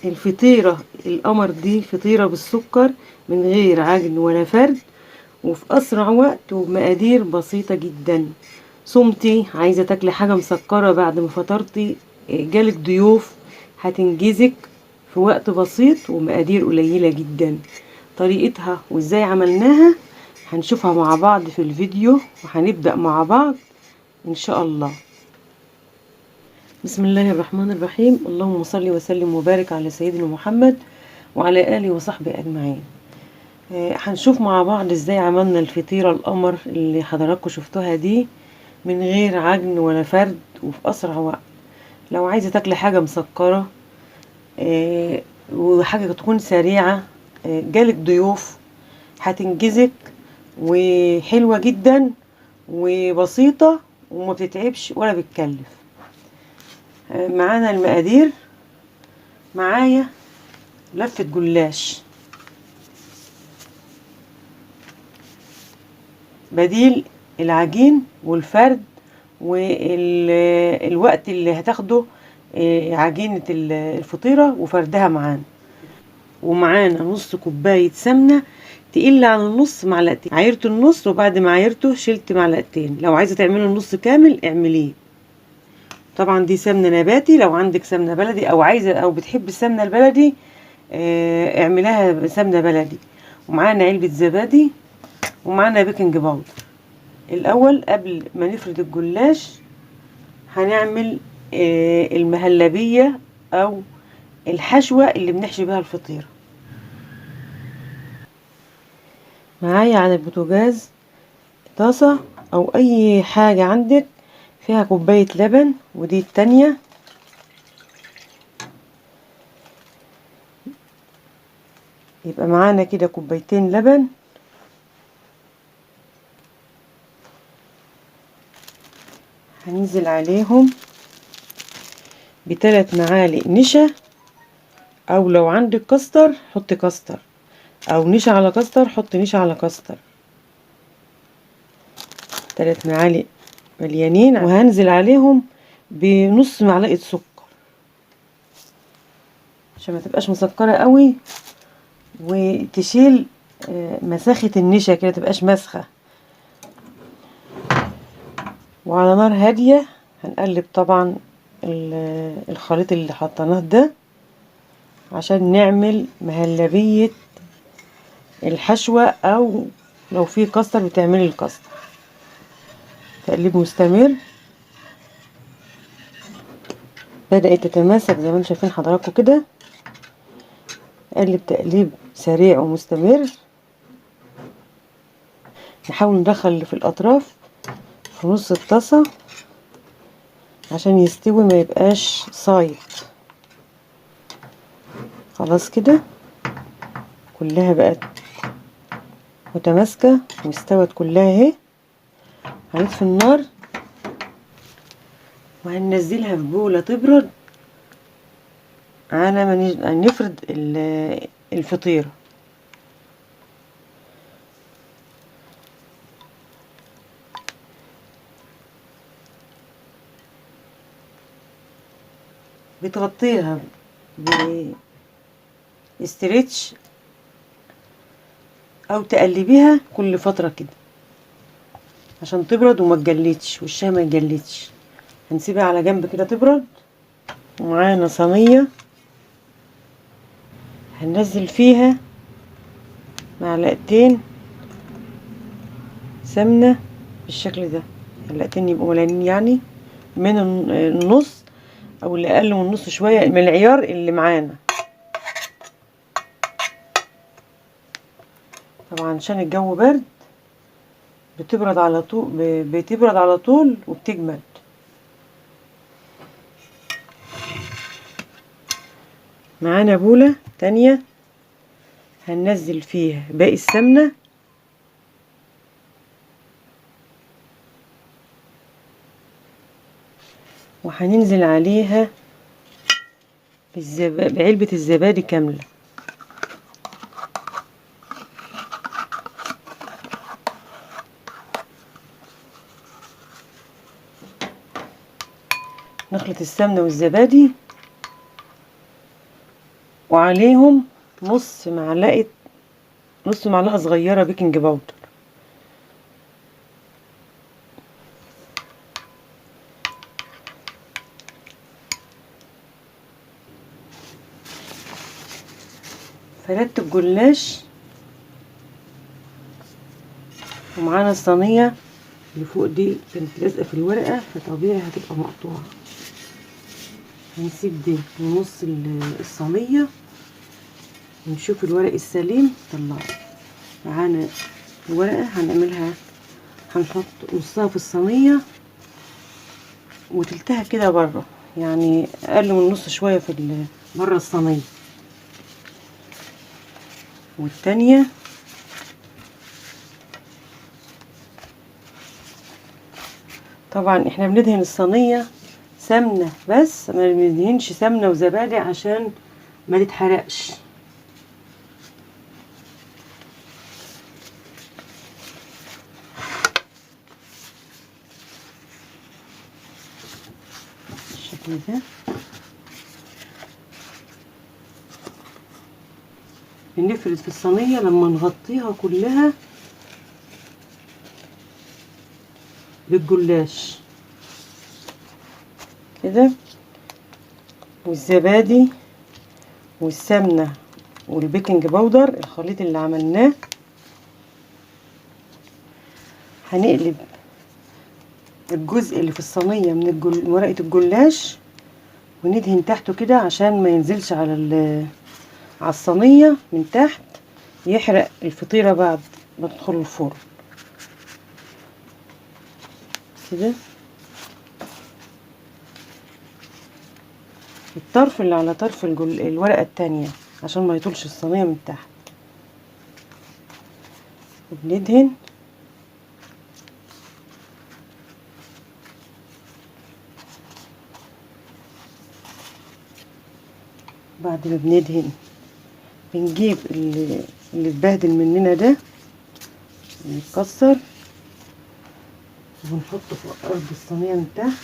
الفطيرة القمر دي فطيرة بالسكر من غير عجن ولا فرد، وفي أسرع وقت وبمقادير بسيطة جدا. صمتي عايزة تاكلي حاجة مسكرة بعد ما فطرتي، جالك ضيوف، هتنجزك في وقت بسيط ومقادير قليلة جدا. طريقتها وازاي عملناها هنشوفها مع بعض في الفيديو، وهنبدأ مع بعض ان شاء الله. بسم الله الرحمن الرحيم. اللهم صل وسلم وبارك على سيدنا محمد وعلى آله وصحبه أجمعين. هنشوف مع بعض ازاي عملنا الفطيرة القمر اللي حضراتكم شفتوها دي من غير عجن ولا فرد وفي أسرع وقت. لو عايزة تاكلي حاجة مسكرة وحاجة تكون سريعة، جالك ضيوف، هتنجزك وحلوة جدا وبسيطة وما بتتعبش ولا بتكلف. معانا المقادير. معايا لفة جلاش بديل العجين والفرد والوقت اللي هتاخده عجينة الفطيرة وفردها معانا. ومعانا نص كوباية سمنة تقل عن النص معلقتين. عايرته النص وبعد ما عايرته شلت معلقتين. لو عايزة تعملي النص كامل اعمليه. طبعا دي سمنة نباتي، لو عندك سمنة بلدي او عايزة او بتحب السمنة البلدي اعملها سمنة بلدي. ومعانا علبة زبادي ومعانا بيكنج باودر. الاول قبل ما نفرد الجلاش هنعمل المهلبية او الحشوة اللي بنحشي بها الفطيرة. معايا على البوتاجاز طاسة او اي حاجة عندك فيها كوباية لبن، ودي التانية. يبقى معانا كده كوبايتين لبن. هننزل عليهم ب3 معالق نشا، او لو عندك كاستر حطي كاستر، او نشا على كاستر حطي نشا على كاستر. 3 معالق مليانين. وهنزل عليهم بنص معلقة سكر عشان ما تبقاش مسكرة قوي وتشيل مساخة النشا كده، تبقاش مسخة. وعلى نار هادية هنقلب طبعا الخليط اللي حطيناه ده عشان نعمل مهلبية الحشوة، او لو في كاستر بتعملي الكاستر. تقليب مستمر. بدأت تتماسك زي ما انتم شايفين حضراتكم كده. قلب تقليب سريع ومستمر. نحاول ندخل اللي في الأطراف في نص الطاسة عشان يستوي ما يبقاش صايد. خلاص كده كلها بقت متماسكة واستوت كلها اهي. هنطفي النار وهننزلها في بولة تبرد على ما نفرد الفطيرة. بتغطيها باسترتش او تقلبيها كل فترة كده عشان تبرد وما تجلدش، وشها ما يجلدش. هنسيبها على جنب كده تبرد. ومعانا صينية هننزل فيها معلقتين سمنة بالشكل ده. معلقتين يبقوا مليانين يعني من النص او اللي اقل من النص شوية من العيار اللي معانا. طبعا عشان الجو برد بتبرد على طول وبتجمد. معانا بولة تانية هننزل فيها باقي السمنة. وهننزل عليها بعلبة الزبادي كاملة. نخلط السمنة والزبادي وعليهم نص معلقة صغيرة بيكنج باودر. فردت الجلاش، ومعانا الصينية اللي فوق دي كانت لازقة في الورقة، فطبيعي هتبقى مقطوعة. هنسيب دي ونص الصينية ونشوف الورق السليم طلعه. معانا الورقة هنحط نصها في الصينية وتلتها كده بره، يعني اقل من نص شوية في بره الصينية. والتانية طبعا احنا بندهن الصينية سمنة بس، ما بندهنش سمنة وزبادي عشان ما تتحرقش. بالشكل ده بنفرد في الصينية لما نغطيها كلها بالجلاش كده، والزبادي والسمنة والبيكنج باودر الخليط اللي عملناه. هنقلب الجزء اللي في الصينية من ورقة الجلاش وندهن تحته كده عشان ما ينزلش على الصينية من تحت، يحرق الفطيرة بعد ما تدخل الفرن كده. الطرف اللي على طرف الورقة التانية عشان ما يطولش الصينية من تحت، وبندهن. بعد ما بندهن بنجيب اللي اتبهدل مننا ده نكسر ونحطه فوق قلب الصينية من تحت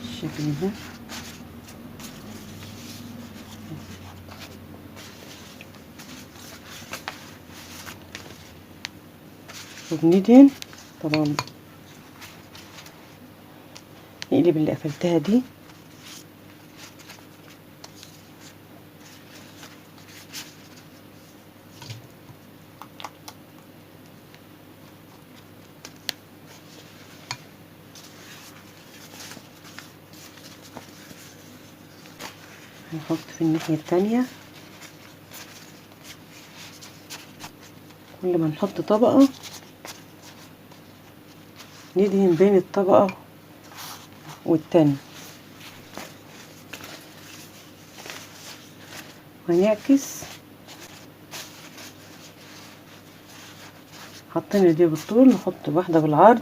بالشكل ده. وبندهن طبعا، نقلب اللي قفلتها دي هنحط في الناحية التانية. كل ما نحط طبقة ندهن بين الطبقة والتانية، وهنعكس. حطينا دي بالطول نحط واحدة بالعرض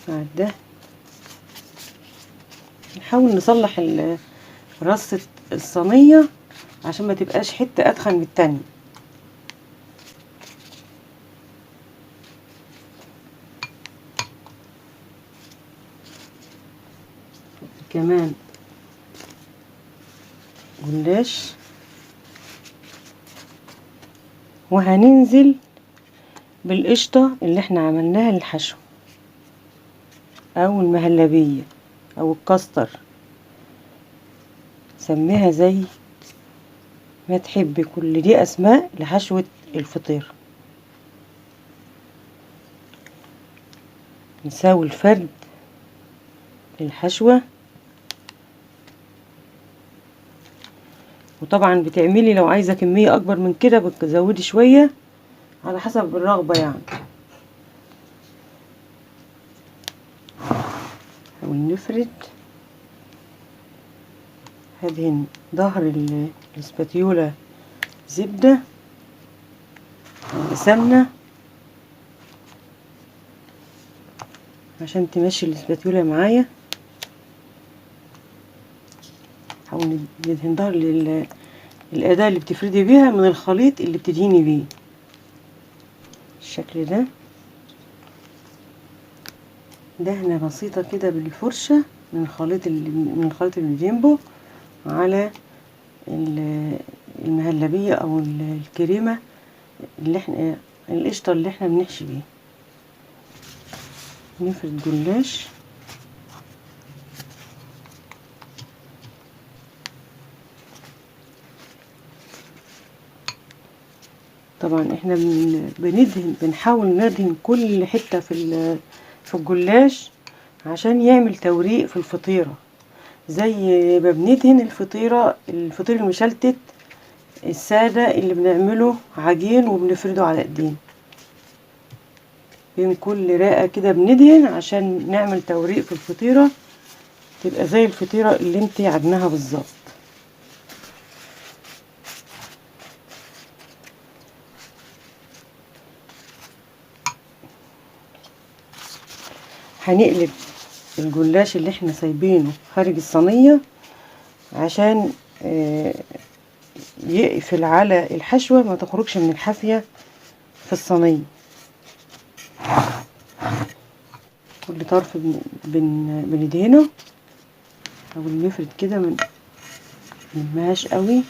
مع ده. نحاول نصلح رصة الصينية عشان ما تبقاش حتة اتخن من التانية. كمان جلاش، وهننزل بالقشطة اللي احنا عملناها للحشو او المهلبية او الكاستر، سميها زي ما تحبي، كل دي اسماء لحشوة الفطير. نساوي الفرد للحشوة، وطبعا بتعملي لو عايزة كمية اكبر من كده بتزودي شوية على حسب الرغبة يعني. ونفرد. هدهن ظهر الاسباتيولا زبدة أو سمنة عشان تمشي الاسباتيولا معايا. حاول ندهن ظهر الأداة اللي بتفردي بيها من الخليط اللي بتدهني بيه بالشكل ده. دهنة بسيطة كده بالفرشة من خليط الجيمبو على المهلبية او الكريمة اللي احنا القشطة اللي احنا بنحشي بيه. نفرد جلاش. طبعا احنا بنحاول ندهن كل حتة في الجلاش عشان يعمل توريق في الفطيرة، زي ما بندهن الفطير المشلتت السادة اللي بنعمله عجين وبنفرده على ايدينا. بين كل رقة كده بندهن عشان نعمل توريق في الفطيرة، تبقى زي الفطيرة اللي انت عجنها بالظبط. هنقلب الجلاش اللي احنا سايبينه خارج الصينية عشان يقفل على الحشوة ما تخرجش من الحافية في الصينية. كل طرف بندهنه او بنفرد كده من منهاش قوي.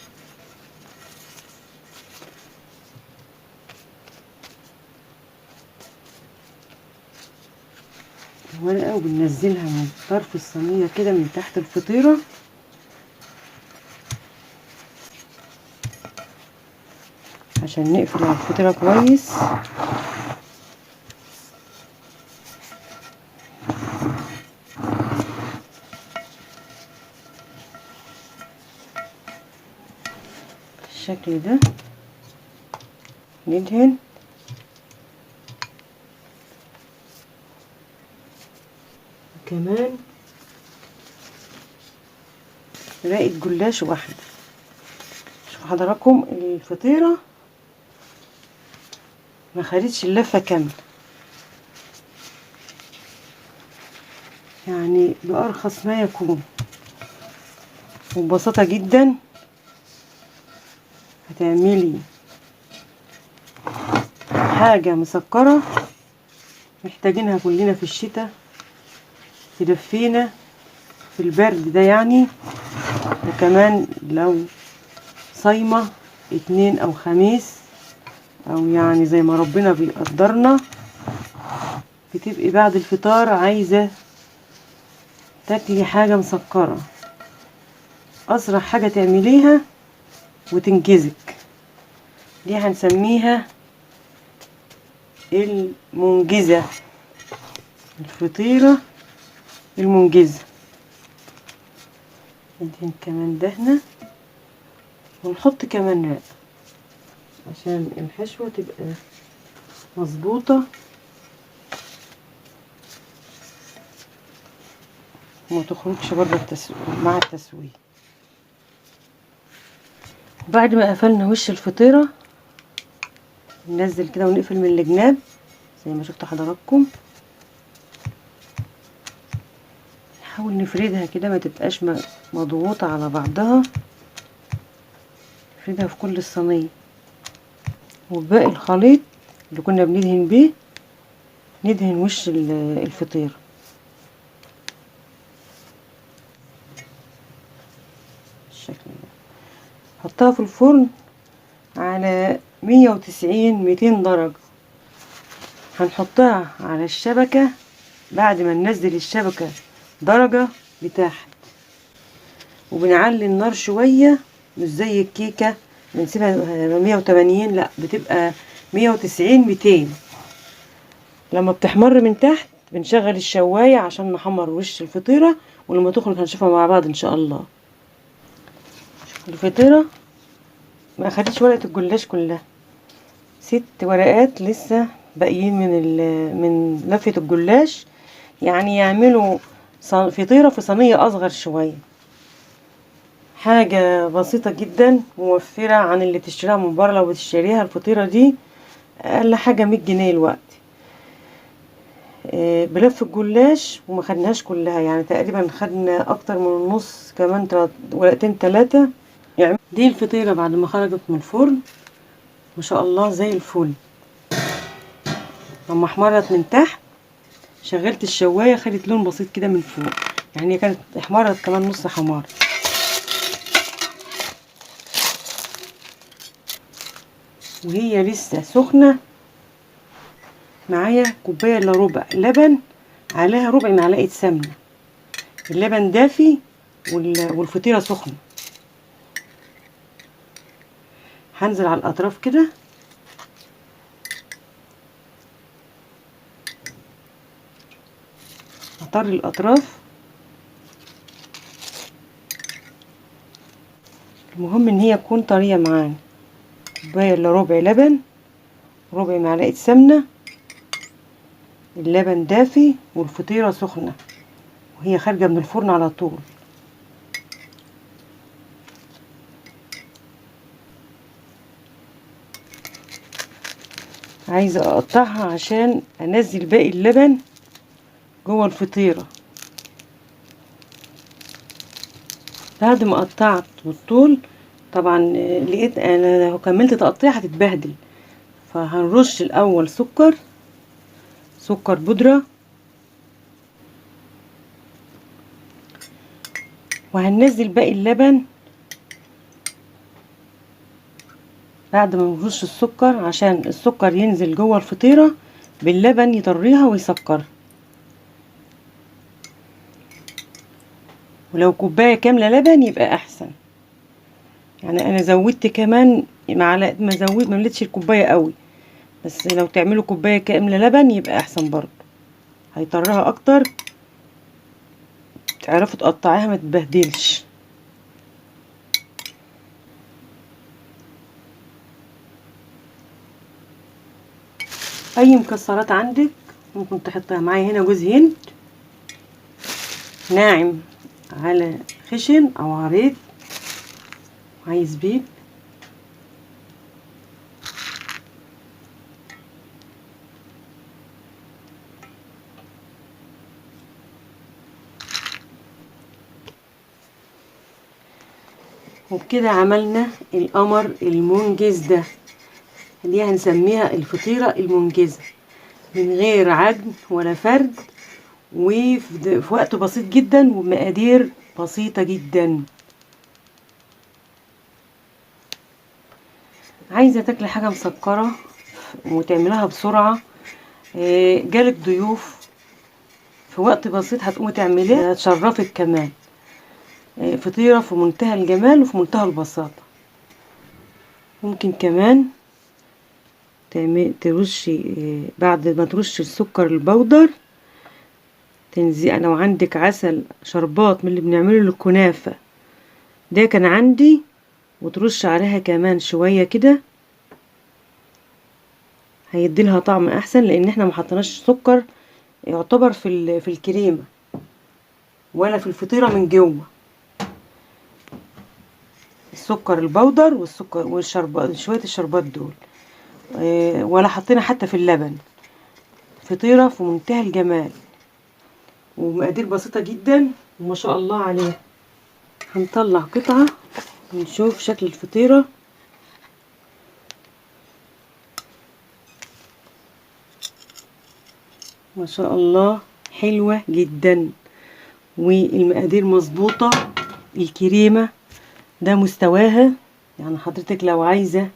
ورقة وبننزلها من طرف الصينية كده من تحت الفطيرة عشان نقفل على الفطيرة كويس. بالشكل ده ندهن. كمان رقة جلاش واحدة. شوفوا حضراتكم الفطيرة ما خدتش اللفة كاملة، يعني بأرخص ما يكون وببساطة جدا هتعملي حاجة مسكرة محتاجينها كلنا في الشتاء، تدفينا في البرد ده يعني. وكمان لو صايمة اتنين او خميس او يعني زي ما ربنا بيقدرنا، بتبقي بعد الفطار عايزة تاكلي حاجة مسكرة، اسرع حاجة تعمليها وتنجزك دي هنسميها المنجزة، الفطيرة المنجزة. ندهن كمان دهنة ونحط كمان رق عشان الحشوة تبقى مظبوطة وما تخرجش بره مع التسوية. بعد ما قفلنا وش الفطيرة ننزل كده ونقفل من الجناب زي ما شفتوا حضراتكم. نحاول نفردها كده ما تبقاش مضغوطة على بعضها، نفردها في كل الصينية. وباقي الخليط اللي كنا بندهن بيه ندهن وش الفطيرة. بالشكل ده حطها في الفرن على 190-200 درجة. هنحطها على الشبكة بعد ما ننزل الشبكة درجة لتحت، وبنعلي النار شوية مش زي الكيكة بنسيبها 180، لا بتبقى 190-200. لما بتحمر من تحت بنشغل الشواية عشان نحمر وش الفطيرة، ولما تخرج هنشوفها مع بعض ان شاء الله. الفطيرة ما اخدتش ورقة الجلاش كلها، 6 ورقات لسه باقيين من لفة الجلاش، يعني يعملوا فطيرة في صينية اصغر شوية. حاجة بسيطة جدا موفرة عن اللي بتشتريها من بره. لو بتشتريها الفطيرة دي اقل حاجة 100 جنيه الوقت بلف الجلاش، وما خدناش كلها يعني تقريبا خدنا اكتر من النص، كمان ورقتين 3. يعني دي الفطيرة بعد ما خرجت من الفرن ما شاء الله زي الفل. لما احمرت من تحت شغلت الشوايه، خدت لون بسيط كده من فوق، يعني هي كانت احمرت كمان نص حمار. وهي لسه سخنه معايا كوبايه الا ربع لبن، عليها ربع معلقه سمنه. اللبن دافي والفطيره سخنه. هنزل على الاطراف كده، اطري الاطراف. المهم ان هي تكون طريه معانا. كوبايه الا ربع لبن، ربع معلقه سمنه، اللبن دافي والفطيره سخنه وهي خارجه من الفرن على طول. عايزه اقطعها عشان انزل باقي اللبن جوه الفطيره. بعد ما قطعت بالطول طبعا لقيت انا لو كملت تقطيع هتتبهدل، فهنرش الاول سكر بودره، وهننزل باقي اللبن بعد ما نرش السكر عشان السكر ينزل جوه الفطيره باللبن يطريها ويسكرها. ولو كوبايه كامله لبن يبقى احسن، يعني انا زودت كمان معلقه، ما مليتش الكوبايه قوي، بس لو تعملوا كوبايه كامله لبن يبقى احسن برضو، هيطرها اكتر، تعرفوا تقطعيها ما تتبهدلش. اي مكسرات عندك ممكن تحطها. معايا هنا جوز هند ناعم على خشن او عريض، عايز بيض، وبكده عملنا القمر المنجز ده. دي هنسميها الفطيرة المنجزة، من غير عجن ولا فرد، وفي وقت بسيط جدا وبمقادير بسيطة جدا. عايزة تاكلي حاجة مسكرة وتعملها بسرعة، جالك ضيوف في وقت بسيط هتقومي تعمليها تشرفك كمان. فطيرة في منتهى الجمال وفي منتهى البساطة. ممكن كمان ترشي بعد ما ترشي السكر البودر تنزي، لو عندك عسل شربات من اللي بنعمله للكنافة ده كان عندي، وترش عليها كمان شوية كده هيديلها طعم احسن، لان احنا ما حطيناش سكر يعتبر في الكريمة ولا في الفطيرة من جوه. السكر البودر والسكر والشربات، شوية الشربات دول، ولا حطينا حتى في اللبن. فطيرة في منتهى الجمال ومقادير بسيطة جدا وما شاء الله عليها. هنطلع قطعة ونشوف شكل الفطيرة. ما شاء الله حلوة جدا والمقادير مظبوطة. الكريمة ده مستواها، يعني حضرتك لو عايزة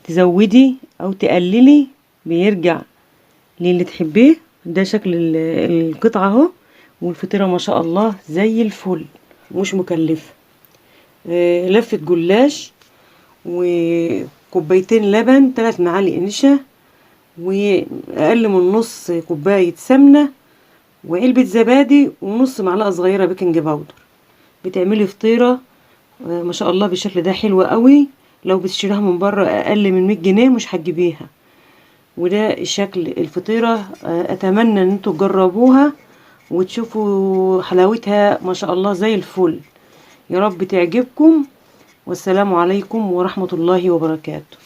تزودي او تقللي بيرجع للي تحبيه. ده شكل القطعة اهو، والفطيرة ما شاء الله زي الفل، مش مكلفة. لفة جلاش وكوبايتين لبن، 3 معالق نشا، واقل من نص كوباية سمنة، وعلبة زبادي، ونص معلقة صغيرة بيكنج باودر. بتعملي فطيرة ما شاء الله بالشكل ده حلوة قوي. لو بتشتريها من بره اقل من 100 جنيه مش هتجيبيها. وده شكل الفطيرة. اتمنى ان انتوا تجربوها وتشوفوا حلاوتها ما شاء الله زي الفل. يا رب تعجبكم، والسلام عليكم ورحمة الله وبركاته.